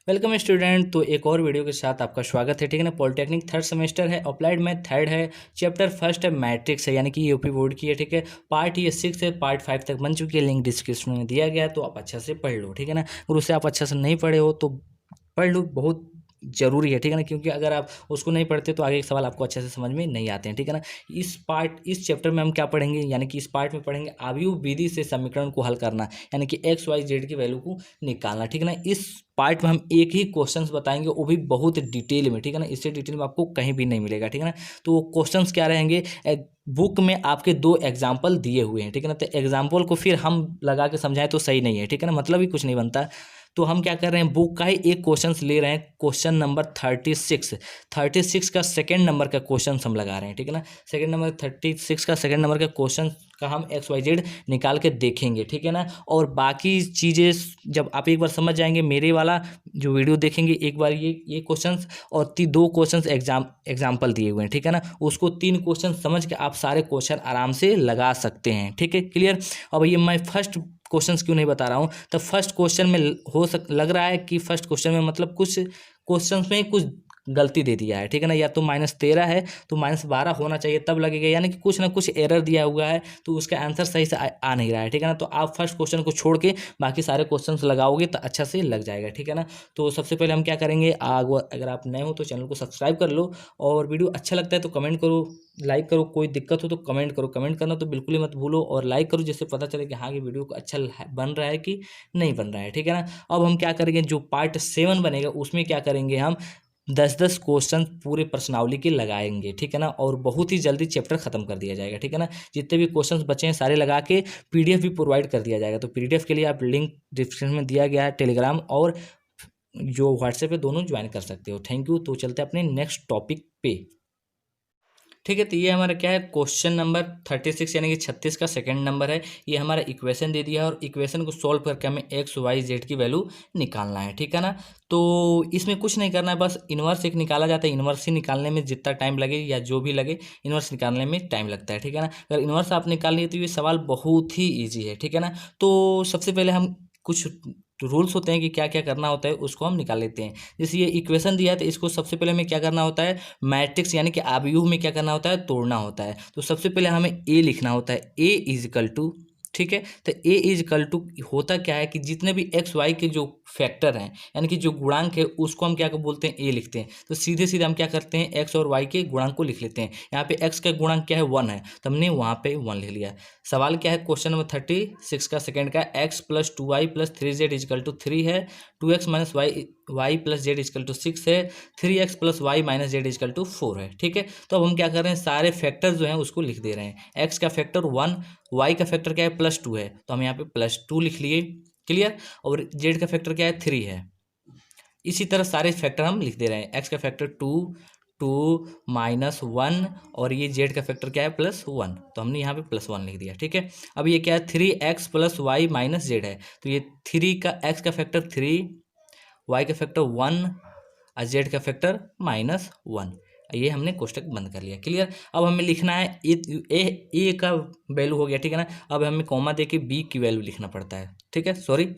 Welcome student. तो एक और वीडियो के साथ आपका स्वागत है। ठीक है ना। पॉलिटेक्निक थर्ड सेमेस्टर है, अप्लाइड मैथ थर्ड है, चैप्टर फर्स्ट है मैट्रिक्स है, यानी कि यूपी बोर्ड की है। ठीक है। पार्ट ये 6 है, पार्ट 5 तक बन चुकी है, लिंक डिस्क्रिप्शन में दिया गया है, तो आप अच्छा से पढ़ लो। ठीक है ना। अगर उससे आप अच्छा से नहीं पढ़े हो तो पढ़ लो, बहुत जरूरी है। ठीक है ना। क्योंकि अगर आप उसको नहीं पढ़ते तो आगे के सवाल आपको अच्छे से समझ में नहीं आते हैं। ठीक है ना। इस चैप्टर में हम क्या पढ़ेंगे, यानी कि इस पार्ट में पढ़ेंगे आव्यूह विधि से समीकरण को हल करना, यानी कि एक्स वाई जेड की वैल्यू को निकालना। ठीक है ना। इस पार्ट में हम एक ही क्वेश्चंस बताएंगे, वो भी बहुत डिटेल में। ठीक है ना। इससे डिटेल में आपको कहीं भी नहीं मिलेगा। ठीक है ना। तो वो क्वेश्चंस क्या रहेंगे, बुक में आपके 2 एग्जाम्पल दिए हुए हैं। ठीक है ना। तो एग्जाम्पल को फिर हम लगा के समझाएं तो सही नहीं है। ठीक है ना। मतलब ही कुछ नहीं बनता। तो हम क्या कर रहे हैं, बुक का ही एक क्वेश्चन ले रहे हैं, क्वेश्चन नंबर 36 का सेकंड नंबर का क्वेश्चन हम लगा रहे हैं। ठीक है ना। सेकंड नंबर 36 का सेकंड नंबर का क्वेश्चन का हम एक्स वाई जेड निकाल के देखेंगे। ठीक है ना। और बाकी चीज़ें जब आप एक बार समझ जाएंगे, मेरे वाला जो वीडियो देखेंगे एक बार, ये क्वेश्चंस और 2 क्वेश्चंस एग्जाम्पल दिए हुए हैं। ठीक है ना। उसको 3 क्वेश्चन समझ के आप सारे क्वेश्चन आराम से लगा सकते हैं। ठीक है, क्लियर। अब ये मैं फर्स्ट क्वेश्चंस क्यों नहीं बता रहा हूँ, तो फर्स्ट क्वेश्चन में लग रहा है कि फर्स्ट क्वेश्चन में मतलब कुछ क्वेश्चंस में कुछ गलती दे दिया है। ठीक है ना। या तो -13 है तो -12 होना चाहिए तब लगेगा, यानी कि कुछ ना कुछ एरर दिया हुआ है, तो उसका आंसर सही से आ नहीं रहा है। ठीक है ना। तो आप फर्स्ट क्वेश्चन को छोड़ के बाकी सारे क्वेश्चंस लगाओगे तो अच्छा से लग जाएगा। ठीक है ना। तो सबसे पहले हम क्या करेंगे, अगर आप नए हो तो चैनल को सब्सक्राइब कर लो, और वीडियो अच्छा लगता है तो कमेंट करो, लाइक करो, कोई दिक्कत हो तो कमेंट करो, कमेंट करना तो बिल्कुल ही मत भूलो, और लाइक करो जिससे पता चले कि हाँ, ये वीडियो को अच्छा बन रहा है कि नहीं बन रहा है। ठीक है ना। अब हम क्या करेंगे, जो पार्ट 7 बनेगा उसमें क्या करेंगे, हम 10-10 क्वेश्चन पूरे प्रश्नावली के लगाएंगे। ठीक है ना। और बहुत ही जल्दी चैप्टर खत्म कर दिया जाएगा। ठीक है ना। जितने भी क्वेश्चंस बचे हैं सारे लगा के पीडीएफ भी प्रोवाइड कर दिया जाएगा। तो पीडीएफ के लिए आप लिंक डिस्क्रिप्शन में दिया गया है, टेलीग्राम और जो व्हाट्सएप है दोनों ज्वाइन कर सकते हो। Thank you. तो चलते हैं अपने नेक्स्ट टॉपिक पे। ठीक है। तो ये हमारा क्या है, क्वेश्चन नंबर 36 यानी कि 36 का सेकंड नंबर है। ये हमारा इक्वेशन दे दिया है, और इक्वेशन को सॉल्व करके हमें एक्स वाई जेड की वैल्यू निकालना है। ठीक है ना। तो इसमें कुछ नहीं करना है, बस इन्वर्स एक निकाला जाता है। इन्वर्स ही निकालने में जितना टाइम लगे या जो भी लगे, इन्वर्स निकालने में टाइम लगता है। ठीक है ना। अगर इन्वर्स आप निकाल लिए तो ये सवाल बहुत ही ईजी है। ठीक है ना। तो सबसे पहले हम कुछ रूल्स होते हैं कि क्या क्या करना होता है, उसको हम निकाल लेते हैं। जैसे ये इक्वेशन दिया है तो इसको सबसे पहले हमें क्या करना होता है, मैट्रिक्स यानी कि आव्यूह में क्या करना होता है, तोड़ना होता है। तो सबसे पहले हमें ए लिखना होता है, ए इज इक्वल टू, ठीक है। तो ए इज इक्वल टू होता क्या है कि जितने भी एक्स वाई के जो फैक्टर हैं, यानी कि जो गुणांक है, उसको हम क्या बोलते हैं, ए लिखते हैं। तो सीधे सीधे हम क्या करते हैं, एक्स और वाई के गुणांक को लिख लेते हैं। यहाँ पे एक्स का गुणांक क्या है, 1 है, तो हमने वहाँ पे 1 लिख लिया। सवाल क्या है, क्वेश्चन नंबर 36 का सेकंड का, x plus 2y plus 3z is equal to 3 है, 2x minus Y plus Z is equal to 6 है, 3x plus Y minus Z is equal to 4 है। ठीक है। तो अब हम क्या कर रहे हैं, सारे फैक्टर जो हैं उसको लिख दे रहे हैं। एक्स का फैक्टर 1, वाई का फैक्टर क्या है, +2 है, तो हम यहाँ पे +2 लिख लिए, क्लियर। और जेड का फैक्टर क्या है, 3 है। इसी तरह सारे फैक्टर हम लिख दे रहे हैं। एक्स का फैक्टर 2, 2 -1, और ये जेड का फैक्टर क्या है, +1, तो हमने यहाँ पे +1 लिख दिया। ठीक है। अब ये क्या है, 3x plus Y minus Z है, तो ये 3 का एक्स का फैक्टर 3, वाई का फैक्टर 1 और जेड का फैक्टर -1। ये हमने कोष्टक बंद कर लिया, क्लियर। अब हमें लिखना है ए का वैल्यू हो गया। ठीक है ना। अब हमें कॉमा दे के बी की वैल्यू लिखना पड़ता है। ठीक है, सॉरी,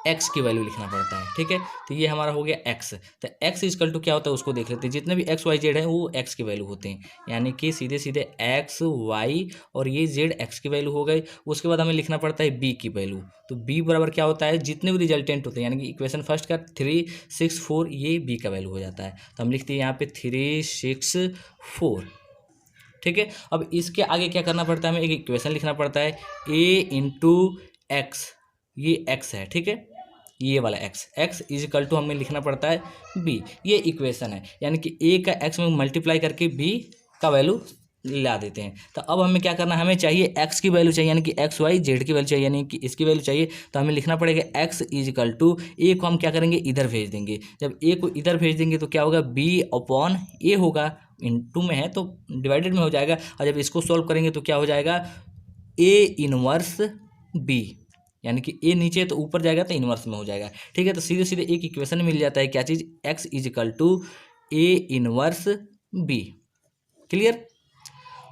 एक्स की वैल्यू लिखना पड़ता है। ठीक है। तो ये हमारा हो गया एक्स। तो एक्स इजकल टू क्या होता है उसको देख लेते हैं। जितने भी एक्स वाई जेड है वो एक्स की वैल्यू होते हैं, यानी कि सीधे सीधे एक्स वाई और ये जेड एक्स की वैल्यू हो गई। उसके बाद हमें लिखना पड़ता है बी की वैल्यू। तो बी बराबर क्या होता है, जितने भी रिजल्टेंट होते हैं, यानी कि इक्वेशन फर्स्ट का 3, 6, 4, ये बी का वैल्यू हो जाता है। तो हम लिखते हैं यहाँ पे 3, 6, 4। ठीक है। अब इसके आगे क्या करना पड़ता है, हमें एक इक्वेशन लिखना पड़ता है, ए इंटू एक्स, ये एक्स है। ठीक है। ये वाला एक्स इज इक्वल टू हमें लिखना पड़ता है बी, ये इक्वेशन है, यानी कि ए का एक्स में मल्टीप्लाई करके बी का वैल्यू ला देते हैं। तो अब हमें क्या करना है, हमें चाहिए एक्स की वैल्यू चाहिए, यानी कि एक्स वाई जेड की वैल्यू चाहिए, यानी कि इसकी वैल्यू चाहिए। तो हमें लिखना पड़ेगा एक्स इज इक्वल टू, ए को हम क्या करेंगे, इधर भेज देंगे। जब ए को इधर भेज देंगे तो क्या होगा, बी अपॉन ए होगा, इनटू में है तो डिवाइडेड में हो जाएगा। और जब इसको सॉल्व करेंगे तो क्या हो जाएगा, ए इनवर्स बी, यानी कि ए नीचे है तो ऊपर जाएगा तो इनवर्स में हो जाएगा। ठीक है। तो सीधे सीधे एक इक्वेशन मिल जाता है, क्या चीज़, X is equal to A inverse B, clear.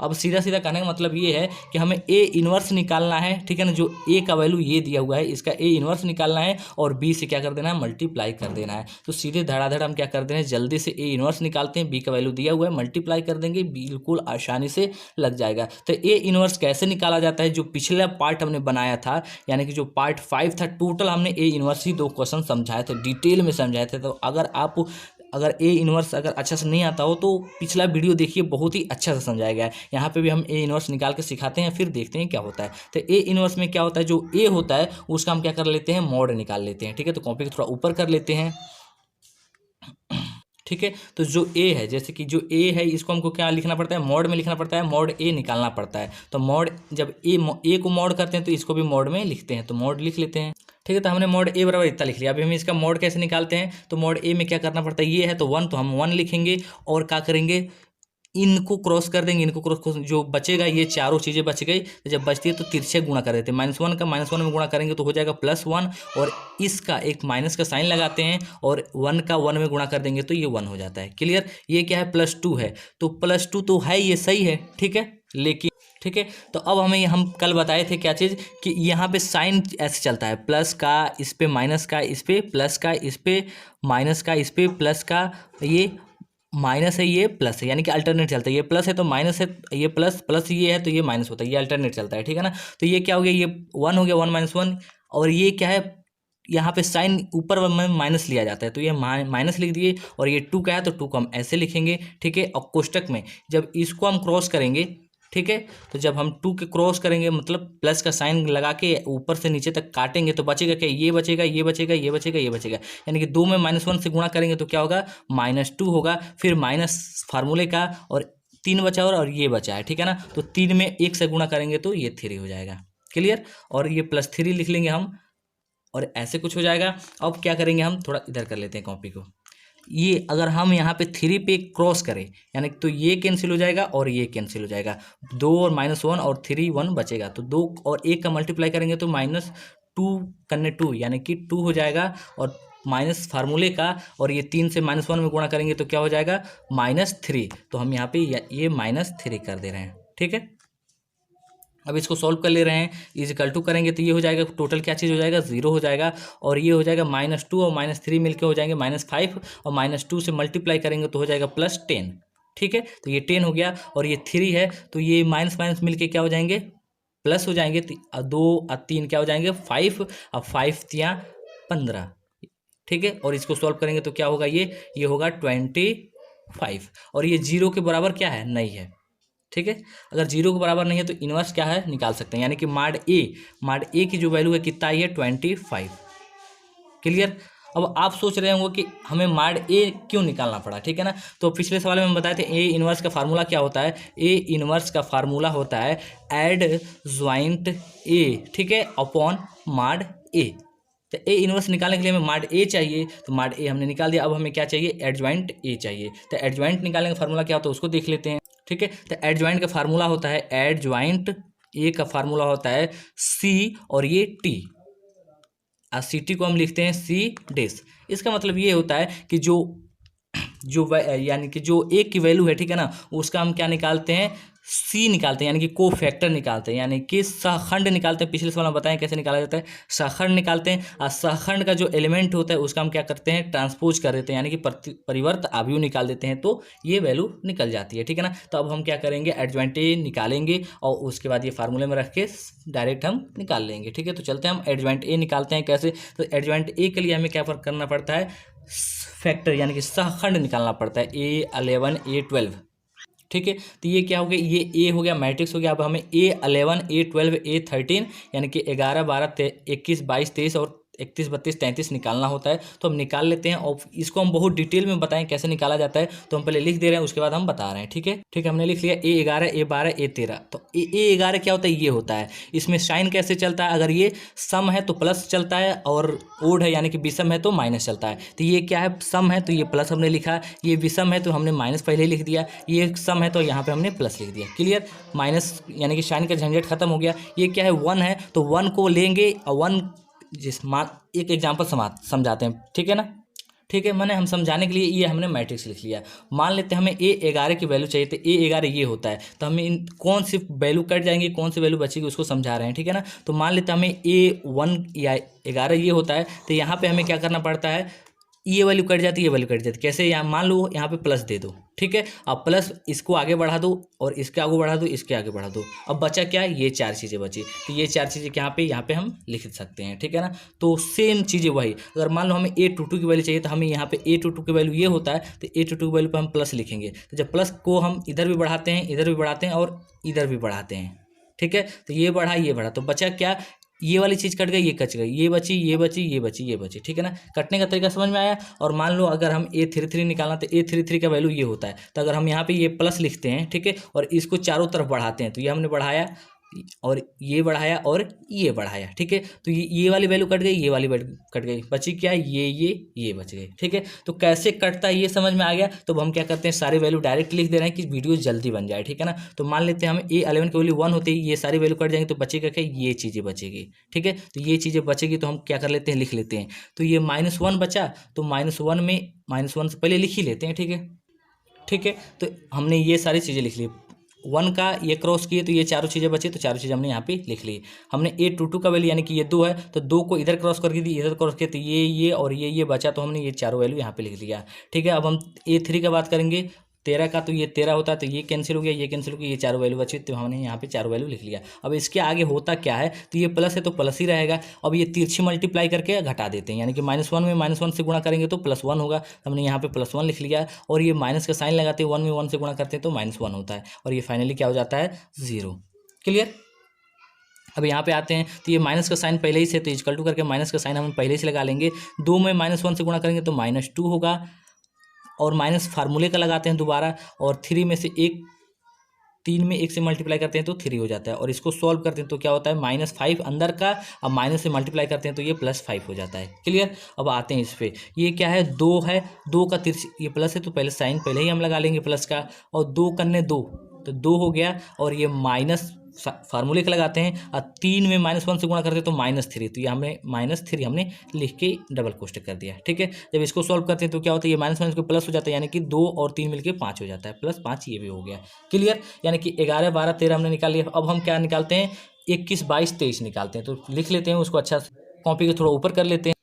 अब सीधा सीधा कहने का मतलब ये है कि हमें ए इन्वर्स निकालना है, ठीक है ना। जो ए का वैल्यू ये दिया हुआ है इसका ए इन्वर्स निकालना है और बी से क्या कर देना है, मल्टीप्लाई कर देना है। तो सीधे धड़ाधड़ हम क्या कर दे रहे हैं, जल्दी से ए इन्वर्स निकालते हैं। बी का वैल्यू दिया हुआ है, मल्टीप्लाई कर देंगे, बिल्कुल आसानी से लग जाएगा। तो ए इन्वर्स कैसे निकाला जाता है, जो पिछला पार्ट हमने बनाया था यानी कि जो पार्ट 5 था, टोटल हमने ए इन्वर्स ही 2 क्वेश्चन समझाए थे, डिटेल में समझाए थे। तो अगर ए इन्वर्स अगर अच्छा से नहीं आता हो तो पिछला वीडियो देखिए, बहुत ही अच्छा से समझाया गया है। यहाँ पे भी हम ए इन्वर्स निकाल के सिखाते हैं, फिर देखते हैं क्या होता है। तो ए इन्वर्स में क्या होता है, जो ए होता है उसका हम क्या कर लेते हैं, मॉड निकाल लेते हैं, ठीक है। तो कॉपी को थोड़ा ऊपर कर लेते हैं, ठीक है। तो जो ए है, जैसे कि जो ए है इसको हमको क्या लिखना पड़ता है, मॉड में लिखना पड़ता है, मॉड ए निकालना पड़ता है। तो मॉड जब ए को मॉड करते हैं तो इसको भी मॉड में लिखते हैं, तो मॉड लिख लेते हैं, ठीक है। तो हमने मॉड ए बराबर इतना लिख लिया। अभी हम इसका मॉड कैसे निकालते हैं, तो मॉड ए में क्या करना पड़ता है, ये है तो 1, तो हम 1 लिखेंगे और क्या करेंगे, इनको क्रॉस कर देंगे, इनको क्रॉस जो बचेगा ये चारों चीज़ें बच गई। तो जब बचती है तो तिरछे गुणा कर देते हैं, -1 का -1 में गुणा करेंगे तो हो जाएगा +1, और इसका एक माइनस का साइन लगाते हैं और 1 का 1 में गुणा कर देंगे तो ये 1 हो जाता है। क्लियर। ये क्या है, +2 है, तो +2 तो है, ये सही है, ठीक है। लेकिन ठीक है, तो अब हम कल बताए थे क्या चीज़, कि यहाँ पे साइन ऐसे चलता है, प्लस का इस पे, माइनस का इस पे, प्लस का इस पे, माइनस का इस पे, प्लस का ये माइनस है, ये प्लस है, यानी कि अल्टरनेट चलता है। ये प्लस है तो माइनस है, ये प्लस प्लस ये है तो ये माइनस होता है, ये अल्टरनेट चलता है, ठीक है ना। तो ये क्या हो गया, ये 1 हो गया, 1 - 1, और ये क्या है, यहाँ पे साइन ऊपर में माइनस लिया जाता है तो ये माइनस लिख दिए, और ये 2 का है तो 2 को हम ऐसे लिखेंगे, ठीक है। और कोष्टक में जब इसको हम क्रॉस करेंगे, ठीक है, तो जब हम 2 के क्रॉस करेंगे मतलब प्लस का साइन लगा के ऊपर से नीचे तक काटेंगे तो बचेगा क्या, ये बचेगा, ये बचेगा, ये बचेगा, ये बचेगा, यानी कि 2 में -1 से गुणा करेंगे तो क्या होगा, -2 होगा। फिर माइनस फार्मूले का, और 3 बचा और ये बचा है, ठीक है ना। तो 3 में 1 से गुणा करेंगे तो ये 3 हो जाएगा। क्लियर। और ये +3 लिख लेंगे हम, और ऐसे कुछ हो जाएगा। अब क्या करेंगे, हम थोड़ा इधर कर लेते हैं कॉपी को। ये अगर हम यहाँ पे 3 पे क्रॉस करें, यानी तो ये कैंसिल हो जाएगा और ये कैंसिल हो जाएगा, 2 और -1 और 3 1 बचेगा। तो 2 और 1 का मल्टीप्लाई करेंगे तो -2 करने 2, यानी कि 2 हो जाएगा, और माइनस फार्मूले का, और ये 3 से -1 में गुणा करेंगे तो क्या हो जाएगा, -3। तो हम यहाँ पे ये -3 कर दे रहे हैं, ठीक है। अब इसको सॉल्व कर ले रहे हैं, = करेंगे तो ये हो जाएगा, टोटल क्या चीज़ हो जाएगा, 0 हो जाएगा, और ये हो जाएगा -2 और -3 मिलके हो जाएंगे -5, और -2 से मल्टीप्लाई करेंगे तो हो जाएगा +10, ठीक है। तो ये 10 हो गया, और ये 3 है तो ये माइनस माइनस मिलके क्या हो जाएंगे, प्लस हो जाएंगे। 2 और 3 क्या हो जाएंगे, 5, और 5 × 15, ठीक है। और इसको सॉल्व करेंगे तो क्या होगा, ये होगा 25, और ये 0 के बराबर क्या है, नहीं है, ठीक है। अगर 0 के बराबर नहीं है तो इन्वर्स क्या है, निकाल सकते हैं, यानी कि माड ए की जो वैल्यू है कितना आई है, 25। क्लियर। अब आप सोच रहे होंगे कि हमें माड ए क्यों निकालना पड़ा, ठीक है ना। तो पिछले सवाल में हम बताए थे ए इन्वर्स का फार्मूला क्या होता है, ए इन्वर्स का फार्मूला होता है एडज्वाइंट ए, ठीक है, अपॉन माड ए। तो ए इन्वर्स निकालने के लिए हमें माड ए चाहिए, तो माड ए हमने निकाल दिया। अब हमें क्या चाहिए, एडज्वाइंट ए चाहिए। तो एडज्वाइंट निकालने का फार्मूला क्या होता है उसको देख लेते हैं, ठीक है। तो एडज्वाइंट का फार्मूला होता है, एडज्वाइंट ए का फार्मूला होता है सी और ये टी, और सी टी को हम लिखते हैं C'। इसका मतलब ये होता है कि यानी कि जो ए की वैल्यू है, ठीक है ना, उसका हम क्या निकालते हैं, सी निकालते हैं, यानी कि कोफैक्टर निकालते हैं, यानी कि सहखंड निकालते हैं। पिछले सवाल में बताएं कैसे निकाला जाता है, सहखंड निकालते हैं, और सहखंड का जो एलिमेंट होता है उसका हम क्या करते हैं, ट्रांसपोज कर देते हैं, यानी कि परिवर्त आव्यूह निकाल देते हैं, तो ये वैल्यू निकल जाती है, ठीक है ना। तो अब हम क्या करेंगे, एडज्वाइंट ए निकालेंगे, और उसके बाद ये फार्मूले में रख के डायरेक्ट हम निकाल लेंगे, ठीक है। तो चलते हैं, हम एडज्वाइंट ए निकालते हैं कैसे। तो एडज्वाइंट ए के लिए हमें क्या करना पड़ता है, फैक्टर यानी कि सहखंड निकालना पड़ता है, A11 A12, ठीक है। तो ये क्या हो गया, ये ए हो गया, मैट्रिक्स हो गया। अब हमें A11 A12 A13 यानी कि 11 12 21 22 23 और 31 32 33 निकालना होता है। तो हम निकाल लेते हैं, और इसको हम बहुत डिटेल में बताएं कैसे निकाला जाता है, तो हम पहले लिख दे रहे हैं, उसके बाद हम बता रहे हैं, ठीक है। ठीक है, हमने लिख लिया A11 A12 A13। तो A11 क्या होता है, ये होता है, इसमें साइन कैसे चलता है, अगर ये सम है तो प्लस चलता है, और ओड है यानी कि विषम है तो माइनस चलता है। तो ये क्या है, सम है तो ये प्लस हमने लिखा, ये विषम है तो हमने माइनस पहले लिख दिया, ये सम है तो यहाँ पे हमने प्लस लिख दिया। क्लियर, माइनस यानी कि साइन का झंझट खत्म हो गया। ये क्या है, 1 है तो 1 को लेंगे, और 1 एक एग्जाम्पल समझाते हैं, ठीक है ना। ठीक है, मैंने हम समझाने के लिए ये हमने मैट्रिक्स लिख लिया। मान लेते हैं हमें A11 की वैल्यू चाहिए, तो A11 ये होता है, तो हमें इन कौन सी वैल्यू कट जाएंगी, कौन सी वैल्यू बचेगी उसको समझा रहे हैं, ठीक है ना। तो मान लेते हैं हमें A1 या 11 ये होता है, तो यहाँ पे हमें क्या करना पड़ता है, ये वैल्यू कट जाती है, ये वैल्यू कट जाती है। कैसे, यहाँ मान लो यहाँ पे प्लस दे दो, ठीक है, अब प्लस इसको आगे बढ़ा दो और इसके आगे बढ़ा दो, इसके आगे बढ़ा दो, अब बचा क्या, ये चार चीज़ें बची, तो ये चार चीज़ें यहाँ पे हम लिख सकते हैं, ठीक है ना। तो सेम चीज़ें वही, अगर मान लो हमें A22 की वैल्यू चाहिए, तो हमें यहाँ पे A22 की वैल्यू ये होता है, तो A22 की वैल्यू पर हम प्लस लिखेंगे, तो जब प्लस को हम इधर भी बढ़ाते हैं, इधर भी बढ़ाते हैं और इधर भी बढ़ाते हैं, ठीक है, तो ये बढ़ा ये बढ़ा, तो बचा क्या, ये वाली चीज़ कट गई, ये कट गई, ये बची ये बची ये बची ये बची, ठीक है ना। कटने का तरीका समझ में आया। और मान लो अगर हम A33 निकालना, तो A33 का वैल्यू ये होता है, तो अगर हम यहाँ पे ये प्लस लिखते हैं, ठीक है, और इसको चारों तरफ बढ़ाते हैं, तो ये हमने बढ़ाया और ये बढ़ाया और ये बढ़ाया, ठीक है, तो ये वाली वैल्यू कट गई, ये वाली वैल्यू कट गई, बची क्या, ये बच गई, ठीक है। तो कैसे कटता है ये समझ में आ गया। तो हम क्या करते हैं, सारी वैल्यू डायरेक्ट लिख दे रहे हैं कि वीडियो जल्दी बन जाए, ठीक है ना। तो मान लेते हैं हम A11 की वैल्यू 1 होती है, ये सारी वैल्यू कट जाएंगे, तो बचेगा क्या, ये चीज़ें बचेगी, ठीक है। तो ये चीज़ें बचेगी, तो हम क्या कर लेते हैं, लिख लेते हैं। तो ये -1 बचा, तो -1 में -1 से पहले लिख ही लेते हैं, ठीक है, ठीक है। तो हमने ये सारी चीज़ें लिख ली, 1 का ये क्रॉस किए, तो ये चारों चीज़ें बची, तो चारों चीज़ें हमने यहाँ पे लिख ली। हमने A22 का वैल्यू यानी कि ये 2 है, तो 2 को इधर क्रॉस करके दी, इधर क्रॉस किया, तो ये और ये बचा, तो हमने ये चारों वैल्यू यहाँ पे लिख लिया, ठीक है। अब हम A3 का बात करेंगे, 13 का, तो ये 13 होता है, तो ये कैंसिल हो गया, ये कैंसिल हो गया, ये चारों वैल्यू बची, तो हमने यहाँ पे चारों वैल्यू लिख लिया। अब इसके आगे होता क्या है, तो ये प्लस है तो प्लस ही रहेगा। अब ये तिरछी मल्टीप्लाई करके घटा देते हैं, यानी कि -1 में -1 से गुणा करेंगे तो +1 होगा, तो हमने यहाँ पे +1 लिख लिया। और ये माइनस का साइन लगाते हैं, 1 में 1 से गुणा करते हैं तो -1 होता है, और ये फाइनली क्या हो जाता है, 0। क्लियर। अब यहाँ पे आते हैं, तो ये माइनस का साइन पहले ही से, तो इक्वल टू करके माइनस का साइन हम पहले से लगा लेंगे। 2 में -1 से गुणा करेंगे तो -2 होगा, और माइनस फार्मूले का लगाते हैं दोबारा, और 3 में से 1, 3 में 1 से मल्टीप्लाई करते हैं तो 3 हो जाता है, और इसको सॉल्व करते हैं तो क्या होता है, -5 अंदर का, अब माइनस से मल्टीप्लाई करते हैं तो ये +5 हो जाता है। क्लियर। अब आते हैं इस पे, ये क्या है, 2 है, 2 का तिरछी, ये प्लस है तो पहले साइन पहले ही हम लगा लेंगे प्लस का, और 2 करने 2, तो 2 हो गया, और ये माइनस फार्मूले का लगाते हैं, और 3 में -1 से गुणा करते हैं तो -3, तो ये हमें -3 हमने लिख के डबल कोष्टक कर दिया, ठीक है। जब इसको सॉल्व करते हैं तो क्या होता है, ये माइनस को प्लस हो जाता है, यानी कि 2 और 3 मिलके 5 हो जाता है, +5 ये भी हो गया। क्लियर। यानी कि 11, 12, 13 हमने निकाल लिया। अब हम क्या निकालते हैं, 21, 22, 23 निकालते हैं, तो लिख लेते हैं उसको अच्छा से, कॉपी को थोड़ा ऊपर कर लेते हैं,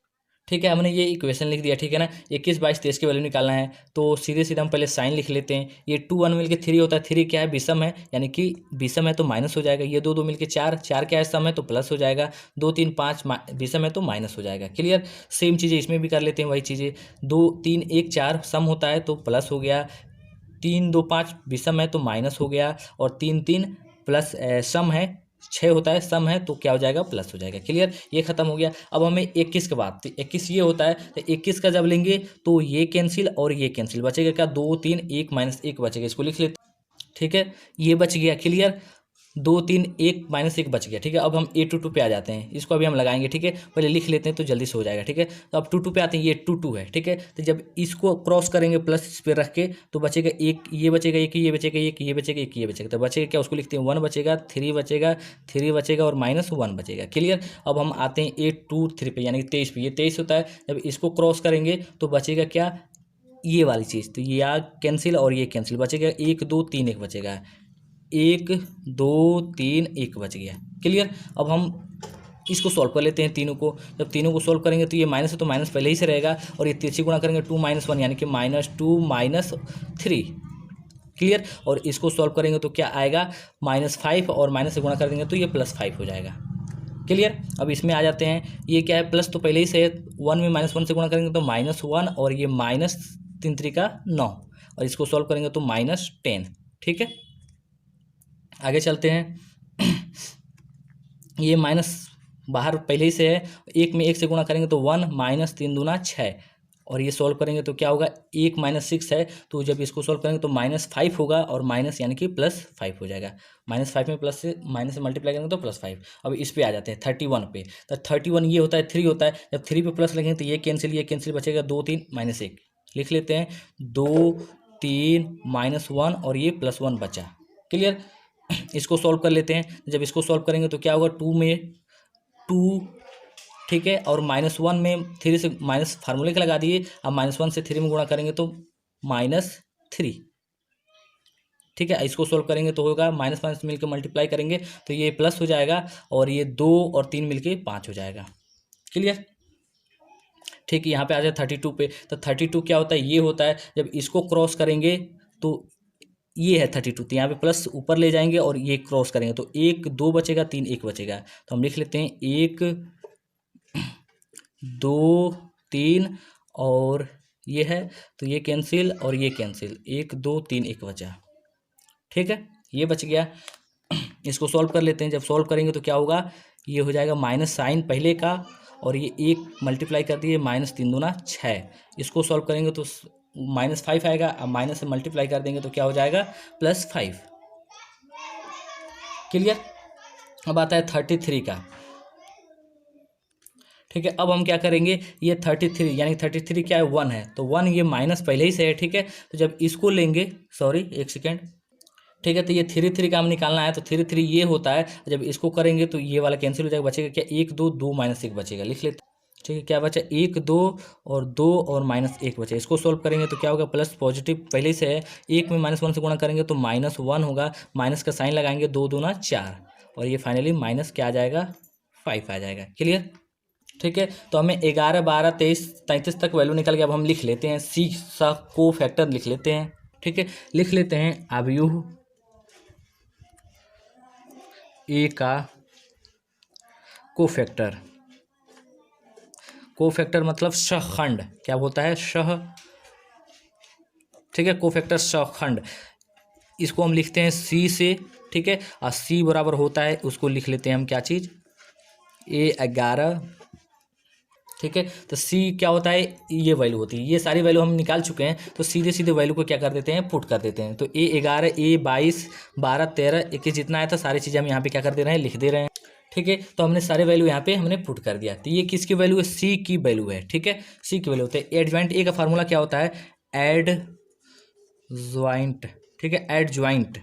ठीक है। हमने ये इक्वेशन लिख दिया, ठीक है ना। 21, 22, 23 की वैल्यू निकालना है, तो सीधे सीधे हम पहले साइन लिख लेते हैं। ये 2, 1 मिलके 3 होता है, 3 क्या है, विषम है, यानी कि विषम है तो माइनस हो जाएगा। ये 2, 2 मिलके 4, 4 क्या है, सम है तो प्लस हो जाएगा। 2, 3, 5 विषम है तो माइनस हो जाएगा। क्लियर। सेम चीज़ें इसमें भी कर लेते हैं, वही चीज़ें, 2, 3, 1, 4 सम होता है तो प्लस हो गया, 3, 2, 5 विषम है तो माइनस हो गया, और 3, 3 प्लस सम है 6 होता है, सम है तो क्या हो जाएगा, प्लस हो जाएगा। क्लियर। ये खत्म हो गया। अब हमें 21 के बाद, तो 21 ये होता है, तो 21 का जब लेंगे तो ये कैंसिल और ये कैंसिल, बचेगा क्या, 2, 3, 1 -1 बचेगा, इसको लिख लेते हैं, ठीक है। ये बच गया। क्लियर। 2, 3, 1 -1 बच गया, ठीक है। अब हम A22 पे आ जाते हैं, इसको अभी हम लगाएंगे, ठीक है, पहले लिख लेते हैं तो जल्दी से हो जाएगा, ठीक है। तो अब 22 पे आते हैं, ये 22 है, ठीक है। तो जब इसको क्रॉस करेंगे प्लस इस पे रख के, तो बचेगा 1, ये बचेगा 1, ये बचेगा 1, ये बचेगा 1, ये बचेगा, तो बचेगा क्या, उसको लिखते हैं 1 बचेगा, 3 बचेगा, 3 बचेगा और -1 बचेगा। क्लियर। अब हम आते हैं A23 पे, यानी 23 पे, ये 23 होता है, जब इसको क्रॉस करेंगे तो बचेगा क्या, ये वाली चीज़, तो ये कैंसिल और ये कैंसिल, बचेगा 1, 2, 3, 1 बचेगा, 1, 2, 3, 1 बच गया। क्लियर। अब हम इसको सॉल्व कर लेते हैं तीनों को। जब तीनों को सॉल्व करेंगे तो ये माइनस है तो माइनस पहले ही से रहेगा, और ये तिरछी गुणा करेंगे 2 - 1 यानी कि -2 -3। क्लियर। और इसको सॉल्व करेंगे तो क्या आएगा, -5, और माइनस से गुणा कर देंगे तो ये +5 हो जाएगा। क्लियर। अब इसमें आ जाते हैं, ये क्या है, प्लस तो पहले ही से है, 1 में -1 से गुणा करेंगे तो -1, और ये -3 3 9, और इसको सॉल्व करेंगे तो -10। ठीक है। आगे चलते हैं। ये माइनस बाहर पहले ही से है, 1 में 1 से गुणा करेंगे तो 1, -3 दूना 6, और ये सॉल्व करेंगे तो क्या होगा, 1 -6 है, तो जब इसको सॉल्व करेंगे तो -5 होगा, और माइनस यानी कि +5 हो जाएगा। -5 में प्लस से माइनस से मल्टीप्लाई करेंगे तो +5। अब इस पे आ जाते हैं 31 पे, तो 31 ये होता है 3 होता है, जब 3 पे प्लस लगेंगे तो ये कैंसिल बचेगा, 2, 3 -1 लिख लेते हैं, 2, 3 -1 और ये +1 बचा। क्लियर। इसको सॉल्व कर लेते हैं, जब इसको सॉल्व करेंगे तो क्या होगा, 2 में 2 ठीक है, और -1 में 3 से माइनस फार्मूले के लगा दिए, अब -1 से 3 में गुणा करेंगे तो -3। ठीक है, इसको सोल्व करेंगे तो होगा माइनस माइनस मिलकर मल्टीप्लाई करेंगे तो ये प्लस हो जाएगा, और ये 2 और 3 मिलके 5 हो जाएगा। क्लियर? ठीक है, यहाँ पे आ जाए 32 पे, तो 32 क्या होता है, ये होता है जब इसको क्रॉस करेंगे तो ये है 32, तो यहाँ पे प्लस ऊपर ले जाएंगे और ये क्रॉस करेंगे तो 1 2 बचेगा, 3 1 बचेगा, तो हम लिख लेते हैं 1 2 3, और ये है तो ये कैंसिल और ये कैंसिल, 1 2 3 1 बचा। ठीक है, ये बच गया। इसको सॉल्व कर लेते हैं, जब सॉल्व करेंगे तो क्या होगा, ये हो जाएगा माइनस साइन पहले का, और ये 1 मल्टीप्लाई कर दिए, -3 दूना 6, इसको सॉल्व करेंगे तो -5 आएगा, अब माइनस से मल्टीप्लाई कर देंगे तो क्या हो जाएगा, +5। क्लियर? अब आता है 33 का। ठीक है, अब हम क्या करेंगे, ये 33 यानी 33 क्या है, 1 है, तो 1 ये माइनस पहले ही से है। ठीक है, तो जब इसको लेंगे, सॉरी एक सेकेंड, ठीक है, तो ये 3 का हम निकालना है, तो 3 ये होता है, जब इसको करेंगे तो ये वाला कैंसिल हो जाएगा, बचेगा क्या, 1 2 2 -1 बचेगा, लिख लेते। ठीक है, क्या बचा, 1 2 और 2 और -1 बचा। इसको सोल्व करेंगे तो क्या होगा, प्लस पॉजिटिव पहले से है, 1 में -1 से गुणा करेंगे तो -1 होगा, माइनस का साइन लगाएंगे, 2 दूना 4, और ये फाइनली माइनस क्या आ जाएगा, 5 आ जाएगा। क्लियर? ठीक है, तो हमें 11 12 23 33 तक वैल्यू निकल गया। अब हम लिख लेते हैं सी सा को फैक्टर लिख लेते हैं। ठीक है, लिख लेते हैं अवयव ए का कोफैक्टर। कोफैक्टर मतलब सहखंड, क्या होता है, सह। ठीक है, कोफैक्टर सहखंड, इसको हम लिखते हैं सी से। ठीक है, और सी बराबर होता है, उसको लिख लेते हैं हम क्या चीज़, A11। ठीक है, तो सी क्या होता है, ये वैल्यू होती है, ये सारी वैल्यू हम निकाल चुके हैं, तो सीधे सीधे वैल्यू को क्या कर देते हैं, पुट कर देते हैं। तो A11 A22 12 13 21 जितना आया था सारी चीज़ें हम यहाँ पे क्या कर दे रहे हैं, लिख दे रहे हैं। ठीक है, तो हमने सारे वैल्यू यहाँ पे हमने पुट कर दिया, तो ये किसकी वैल्यू है, सी की वैल्यू है। ठीक है, सी की वैल्यू होता है। एडजॉइंट ए का फार्मूला क्या होता है, एड ज्वाइंट। ठीक है, एड ज्वाइंट,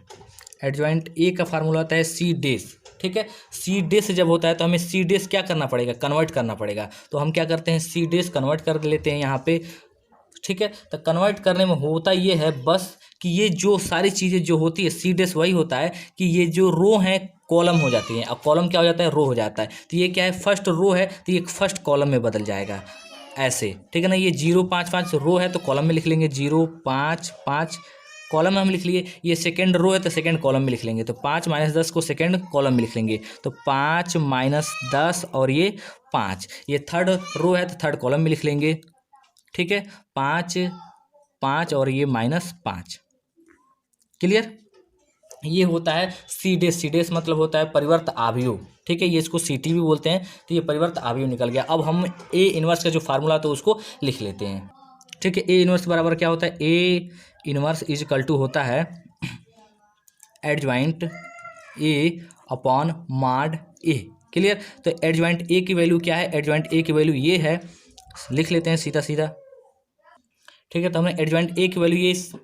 एडजॉइंट ए का फार्मूला होता है सी डेस। ठीक है, सी डेस जब होता है तो हमें सी डेस क्या करना पड़ेगा, कन्वर्ट करना पड़ेगा, तो हम क्या करते हैं, सी डेस कन्वर्ट कर लेते हैं यहाँ पे। ठीक है, तो कन्वर्ट करने में होता ये है बस कि ये जो सारी चीज़ें जो होती है, सी डेस वही होता है कि ये जो रो हैं कॉलम हो जाती हैं, अब कॉलम क्या हो जाता है, रो हो जाता है, तो ये क्या है, फर्स्ट रो है तो ये फर्स्ट कॉलम में बदल जाएगा ऐसे। ठीक है ना, ये 0 5 5 रो है तो कॉलम में लिख लेंगे 0 5 5, कॉलम में हम लिख लिए। ये सेकेंड रो है तो सेकेंड कॉलम में लिख लेंगे, तो 5 -10 को सेकेंड कॉलम में लिख लेंगे, तो 5 -10 और ये 5। ये थर्ड रो है तो थर्ड कॉलम में लिख लेंगे। ठीक है, 5 5 और ये -5। क्लियर? ये होता है सी डेस। सी डेस मतलब होता है परिवर्त आव्यूह। ठीक है, ये इसको सीटी भी बोलते हैं, तो ये परिवर्त आव्यूह निकल गया। अब हम ए इनवर्स का जो फार्मूला तो उसको लिख लेते हैं। ठीक है, ए इनवर्स बराबर क्या होता है, A inverse is equal to होता है एडजॉइंट ए अपॉन माड ए। क्लियर? तो एडजॉइंट ए की वैल्यू क्या है, एडजॉइंट ए की वैल्यू ये है, लिख लेते हैं सीधा सीधा। ठीक है, तो हमने एडजॉइंट ए की वैल्यू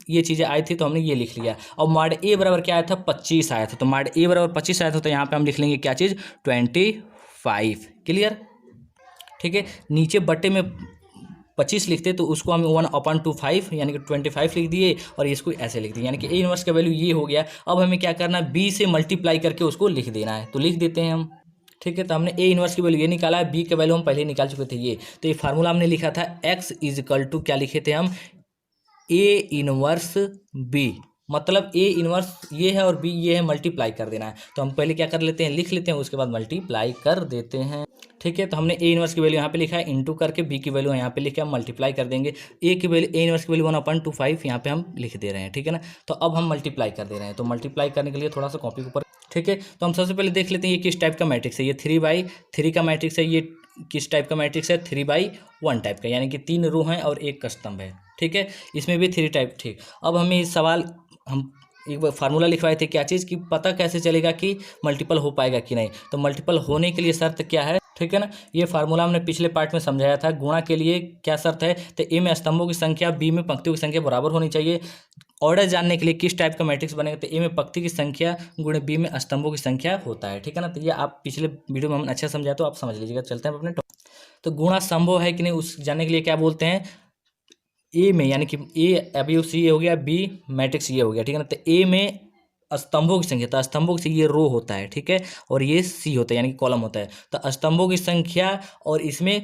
ये चीज़ें आई थी तो हमने ये लिख लिया। और माड ए बराबर क्या आया था, 25 आया था, तो माड ए बराबर 25 आया था, तो यहाँ पे हम लिख लेंगे क्या चीज़, 25। क्लियर? ठीक है, नीचे बट्टे में 25 लिखते तो उसको हम 1/25 यानी कि 25 लिख दिए, और इसको ऐसे लिख दिए, यानी कि ए इनवर्स का वैल्यू ये हो गया। अब हमें क्या करना है, बी से मल्टीप्लाई करके उसको लिख देना है, तो लिख देते हैं हम। ठीक है, तो हमने ए इनवर्स की वैल्यू ये निकाला है, बी का वैल्यू हम पहले निकाल चुके थे ये, तो ये फार्मूला हमने लिखा था x इज इक्वल टू क्या लिखे थे हम, ए इनवर्स बी, मतलब ए इनवर्स ये है और बी ये है, मल्टीप्लाई कर देना है, तो हम पहले क्या कर लेते हैं, लिख लेते हैं, उसके बाद मल्टीप्लाई कर देते हैं। ठीक है, तो हमने ए इनवर्स की वैल्यू यहाँ पे लिखा है, इंटू करके बी की वैल्यू यहाँ पे लिखा है, मल्टीप्लाई कर देंगे। ए की वैल्यू, ए इनवर्स की वैल्यू 1/25 यहाँ पे हम लिख दे रहे हैं। ठीक है ना, तो अब हम मल्टीप्लाई कर दे रहे हैं, तो मल्टीप्लाई करने के लिए थोड़ा सा कॉपी के ऊपर। ठीक है, तो हम सबसे पहले देख लेते हैं ये किस टाइप का मैट्रिक्स है, ये 3/3 का मैट्रिक्स है, ये किस टाइप का मैट्रिक्स है, 3/1 टाइप का, यानी कि 3 रो हैं और एक स्तंभ है। ठीक है, इसमें भी 3 टाइप। ठीक, अब हमें इस सवाल हम एक बार फार्मूला लिखवाए थे, क्या चीज़ की पता कैसे चलेगा कि मल्टीपल हो पाएगा कि नहीं, तो मल्टीपल होने के लिए शर्त क्या है। ठीक है ना, ये फार्मूला हमने पिछले पार्ट में समझाया था। गुणा के लिए क्या शर्त है, तो ए में स्तंभों की संख्या बी में पंक्तियों की संख्या बराबर होनी चाहिए। ऑर्डर जानने के लिए किस टाइप का मैट्रिक्स बनेगा, तो ए में पंक्ति की संख्या गुणे बी में स्तंभों की संख्या होता है। ठीक है ना, तो ये आप पिछले वीडियो में हम अच्छा समझाया तो आप समझ लीजिएगा। चलते हैं अपने तो गुणा संभव है कि नहीं उस जानने के लिए क्या बोलते हैं, ए में, यानी कि ए अभी सी हो गया, बी मैट्रिक्स ये हो गया, ठीक है ना। तो ए में स्तंभों की संख्या, तो स्तंभों की ये रो होता है, ठीक है, और ये सी होता है यानी कि कॉलम होता है। तो स्तंभों की संख्या और इसमें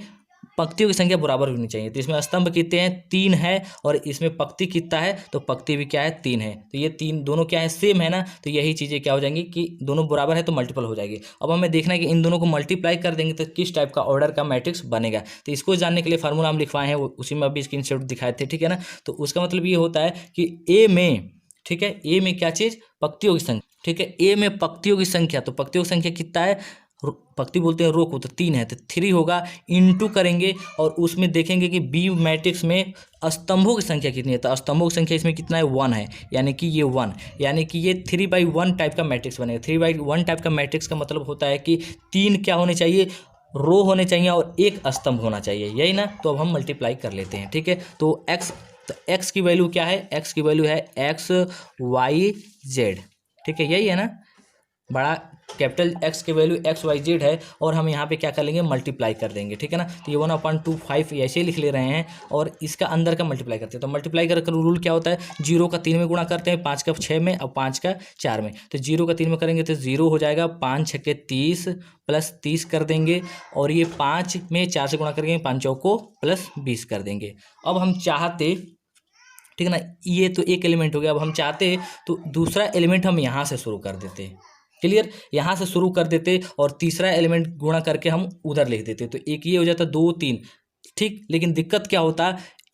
पंक्तियों की संख्या बराबर होनी चाहिए। तो इसमें स्तंभ कितने हैं, 3 है, और इसमें पंक्ति कितना है, तो पंक्ति भी क्या है, 3 है। तो ये 3 दोनों क्या है, सेम है ना। तो यही चीज़ें क्या हो जाएंगी कि दोनों बराबर है तो मल्टीपल हो जाएगी। अब हमें देखना है कि इन दोनों को मल्टीप्लाई कर देंगे तो किस टाइप का ऑर्डर का मैट्रिक्स बनेगा। तो इसको जानने के लिए फार्मूला हम लिखवाए हैं, उसी में अभी स्क्रीनशॉट दिखाए थे, ठीक है ना। तो उसका मतलब ये होता है कि ए में, ठीक है, ए में क्या चीज़, पंक्तियों की संख्या, ठीक है, ए में पंक्तियों की संख्या, तो पंक्तियों की संख्या कितना है, पंक्ति बोलते हैं रो को, तो 3 है, तो 3 होगा, इनटू करेंगे और उसमें देखेंगे कि बी मैट्रिक्स में स्तंभों की संख्या कितनी है। तो स्तंभों की संख्या इसमें कितना है, 1 है, यानी कि ये 1, यानी कि ये 3/1 टाइप का मैट्रिक्स बनेगा। 3/1 टाइप का मैट्रिक्स का मतलब होता है कि 3 क्या होने चाहिए, रो होने चाहिए और 1 स्तंभ होना चाहिए, यही ना। तो अब हम मल्टीप्लाई कर लेते हैं, ठीक है। तो एक्स की वैल्यू क्या है, एक्स की वैल्यू है XYZ, ठीक है, यही है ना, बड़ा कैपिटल एक्स की वैल्यू XYZ है, और हम यहाँ पे क्या कर लेंगे, मल्टीप्लाई कर देंगे, ठीक है ना। तो ये 1/25 ऐसे ही लिख ले रहे हैं, और इसका अंदर का मल्टीप्लाई करते हैं। तो मल्टीप्लाई कर रूल क्या होता है, 0 का 3 में गुणा करते हैं, 5 का 6 में और 5 का 4 में। तो 0 का 3 में करेंगे तो 0 हो जाएगा, 5 छक्के 30 प्लस 30 कर देंगे, और ये 5 में 4 से गुणा करेंगे, 5 चौको प्लस 20 कर देंगे। अब हम चाहते, ठीक है ना, ये तो एक एलिमेंट हो गया। अब हम चाहते हैं तो दूसरा एलिमेंट हम यहाँ से शुरू कर देते, क्लियर, यहाँ से शुरू कर देते, और तीसरा एलिमेंट गुणा करके हम उधर लिख देते। तो एक ये हो जाता, 2 3, ठीक। लेकिन दिक्कत क्या होता,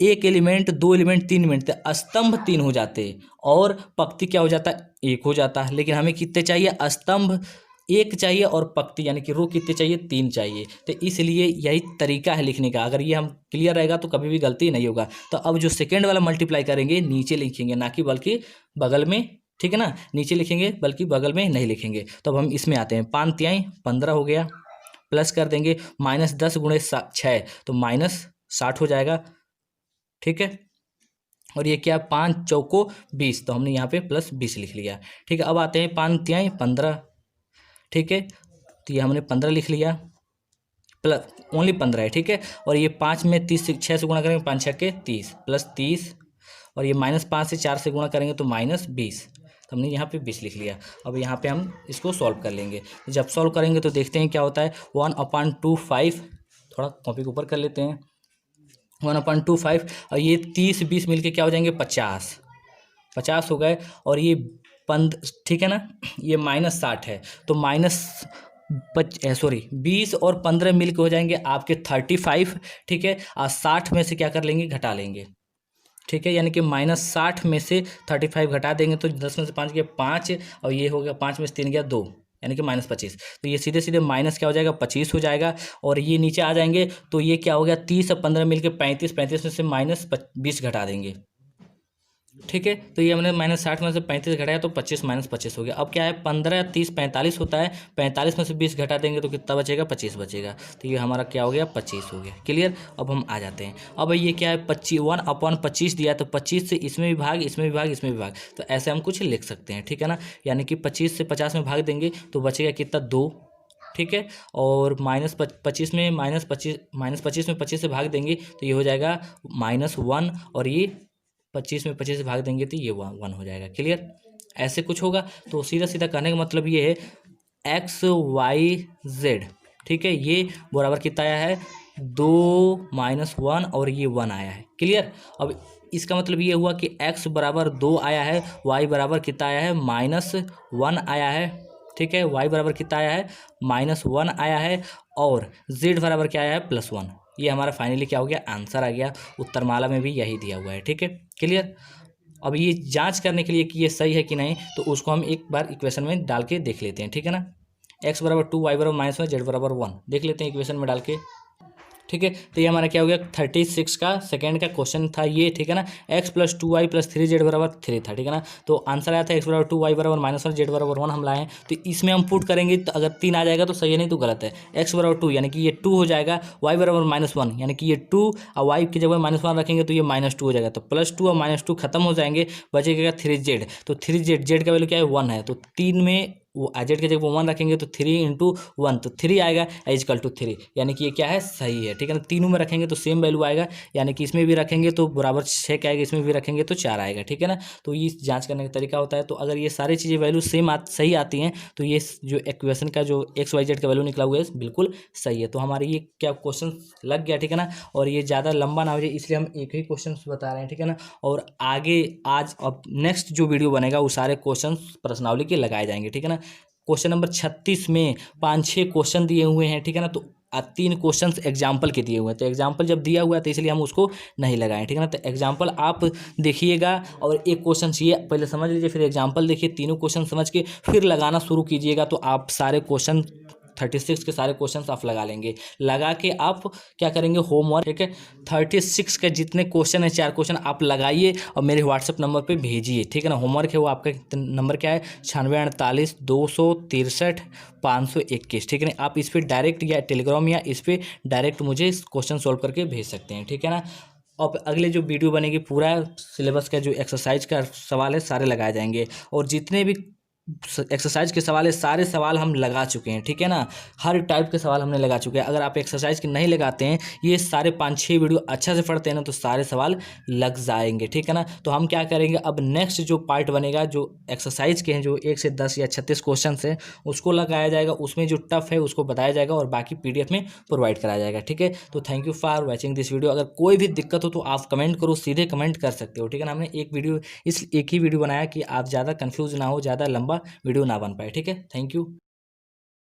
एक एलिमेंट, 2 एलिमेंट, 3 एलिमेंट, तो स्तंभ 3 हो जाते और पंक्ति क्या हो जाता, 1 हो जाता। लेकिन हमें कितने चाहिए, स्तंभ 1 चाहिए और पंक्ति यानी कि रो कितने चाहिए, 3 चाहिए। तो इसलिए यही तरीका है लिखने का। अगर ये हम क्लियर रहेगा तो कभी भी गलती नहीं होगा। तो अब जो सेकेंड वाला मल्टीप्लाई करेंगे नीचे लिखेंगे, ना कि बल्कि बगल में, ठीक है ना, नीचे लिखेंगे बल्कि बगल में नहीं लिखेंगे। तो अब हम इसमें आते हैं, 5 तिहाई 15 हो गया, प्लस कर देंगे -10 गुणे 6, तो -60 हो जाएगा, ठीक है। और ये क्या, 5 चौको 20, तो हमने यहाँ पे प्लस 20 लिख लिया, ठीक है। अब आते हैं 5 तिहाई 15, ठीक है, तो ये हमने 15 लिख लिया, प्लस ओनली 15 है, ठीक है। और ये 5 में 30 से 6 से गुणा करेंगे, 5 छक्के 30 प्लस 30, और ये -5 से 4 से गुणा करेंगे तो -20, तो हमने यहाँ पे 20 लिख लिया। अब यहाँ पे हम इसको सॉल्व कर लेंगे। जब सॉल्व करेंगे तो देखते हैं क्या होता है, 1/25, थोड़ा कॉपी के ऊपर कर लेते हैं, 1/25, और ये 30 20 मिलके क्या हो जाएंगे, 50 हो गए। और ये ठीक है ना, ये -60 है, तो सॉरी 20 और 15 मिल के हो जाएंगे आपके 35, ठीक है। और 60 में से क्या कर लेंगे, घटा लेंगे, ठीक है, यानी कि -60 में से 35 घटा देंगे तो 10 में से 5 गया 5, और ये हो गया 5 में से 3 गया 2, यानी कि -25। तो ये सीधे सीधे माइनस क्या हो जाएगा, 25 हो जाएगा। और ये नीचे आ जाएंगे तो ये क्या हो गया, 30 और 15 मिल के 35, 35 में से -20 घटा देंगे, ठीक है। तो ये हमने -60 में से 35 घटाया तो 25 -25 हो गया। अब क्या है, 15 30 45 होता है, 45 में से 20 घटा देंगे तो कितना बचेगा, 25 बचेगा। तो ये हमारा क्या हो गया, 25 हो गया, क्लियर। अब हम आ जाते हैं, अब ये क्या है, 1/25 दिया, तो 25 से इसमें भी भाग, इसमें भी भाग, इसमें भी भाग, तो ऐसे हम कुछ लिख सकते हैं, ठीक है ना। यानी कि 25 से 50 में भाग देंगे तो बचेगा कितना, 2, ठीक है। और -25 में -25 से भाग देंगे तो ये हो जाएगा -1, और ये 25 में 25 से भाग देंगे तो ये 1 हो जाएगा, क्लियर। ऐसे कुछ होगा। तो सीधा सीधा कहने का मतलब ये है, XYZ, ठीक है, ये बराबर कितना आया है, 2 -1, और ये 1 आया है, क्लियर। अब इसका मतलब ये हुआ कि x बराबर 2 आया है, y बराबर कितना आया है, -1 आया है, ठीक है। y बराबर कितना आया है, -1 आया है, और z बराबर क्या आया है, +1। ये हमारा फाइनली क्या हो गया, आंसर आ गया। उत्तरमाला में भी यही दिया हुआ है, ठीक है, क्लियर। अब ये जांच करने के लिए कि ये सही है कि नहीं, तो उसको हम एक बार इक्वेशन में डाल के देख लेते हैं, ठीक है ना। x बराबर 2, y बराबर -1, z बराबर 1 देख लेते हैं इक्वेशन में डाल के, ठीक है। तो ये हमारा क्या हो गया, 36 का सेकंड का क्वेश्चन था ये, ठीक है ना। x + 2y + 3z बराबर 3 था, ठीक है ना। तो आंसर आया था x बराबर 2, y बराबर -1, z बराबर 1 हम लाए हैं। तो इसमें हम पुट करेंगे तो अगर 3 आ जाएगा तो सही है, नहीं तो गलत है। x बराबर 2 यानी कि ये 2 हो जाएगा, y बराबर -1 यानी कि ये 2, और y की जगह -1 रखेंगे तो ये -2 हो जाएगा। तो +2 और -2 खत्म हो जाएंगे, बचेगा 3z। तो 3z, z का वैल्यू क्या है, 1 है। तो 3 में वो z की जगह वो 1 रखेंगे तो 3 × 1 तो 3 आएगा इजकल टू 3, यानी कि ये क्या है, सही है, ठीक है ना। तीनों में रखेंगे तो सेम वैल्यू आएगा, यानी कि इसमें भी रखेंगे तो बराबर 6 का आएगा, इसमें भी रखेंगे तो 4 आएगा, ठीक है ना। तो ये जांच करने का तरीका होता है। तो अगर ये सारी चीज़ें वैल्यू सेम सही आती हैं तो ये जो इक्वेशन का जो XYZ का वैल्यू निकला हुआ है बिल्कुल सही है। तो हमारे ये क्या क्वेश्चन लग गया, ठीक है ना। और ये ज़्यादा लंबा ना हो जाए इसलिए हम एक ही क्वेश्चन बता रहे हैं, ठीक है ना। और आगे आज अब नेक्स्ट जो वीडियो बनेगा वो सारे क्वेश्चन प्रश्नावली के लगाए जाएंगे, ठीक है ना। क्वेश्चन नंबर 36 में 5-6 क्वेश्चन दिए हुए हैं, ठीक है ना। तो 3 क्वेश्चंस एग्जाम्पल के दिए हुए हैं, तो एग्जाम्पल जब दिया हुआ है तो इसलिए हम उसको नहीं लगाएं, ठीक है ना। तो एग्जाम्पल आप देखिएगा और एक क्वेश्चन ये पहले समझ लीजिए, फिर एग्जाम्पल देखिए, तीनों क्वेश्चन समझ के फिर लगाना शुरू कीजिएगा, तो आप सारे क्वेश्चन 36 के सारे क्वेश्चंस आप लगा लेंगे। लगा के आप क्या करेंगे, होमवर्क, ठीक है। 36 के जितने क्वेश्चन है 4 क्वेश्चन आप लगाइए और मेरे व्हाट्सएप नंबर पे भेजिए, ठीक है ना। होमवर्क है वो आपका नंबर क्या है, 9648 263 521, ठीक है ना। आप इस पर डायरेक्ट या टेलीग्राम या इस पर डायरेक्ट मुझे क्वेश्चन सॉल्व करके भेज सकते हैं, ठीक है ना। और अगले जो वीडियो बनेगी पूरा सिलेबस का जो एक्सरसाइज का सवाल है सारे लगाए जाएंगे, और जितने भी एक्सरसाइज के सवाल है सारे सवाल हम लगा चुके हैं, ठीक है ना। हर टाइप के सवाल हमने लगा चुके हैं। अगर आप एक्सरसाइज के नहीं लगाते हैं, ये सारे 5-6 वीडियो अच्छा से पढ़ते हैं ना, तो सारे सवाल लग जाएंगे, ठीक है ना। तो हम क्या करेंगे, अब नेक्स्ट जो पार्ट बनेगा जो एक्सरसाइज के हैं, जो 1 से 10 या 36 क्वेश्चन है उसको लगाया जाएगा, उसमें जो टफ है उसको बताया जाएगा और बाकी PDF में प्रोवाइड कराया जाएगा, ठीक है। तो thank you for watching this video. अगर कोई भी दिक्कत हो तो आप कमेंट करो, सीधे कमेंट कर सकते हो, ठीक है ना। हमने एक ही वीडियो बनाया कि आप ज़्यादा कन्फ्यूज ना हो, ज़्यादा लंबा वीडियो ना बन पाए, ठीक है। Thank you.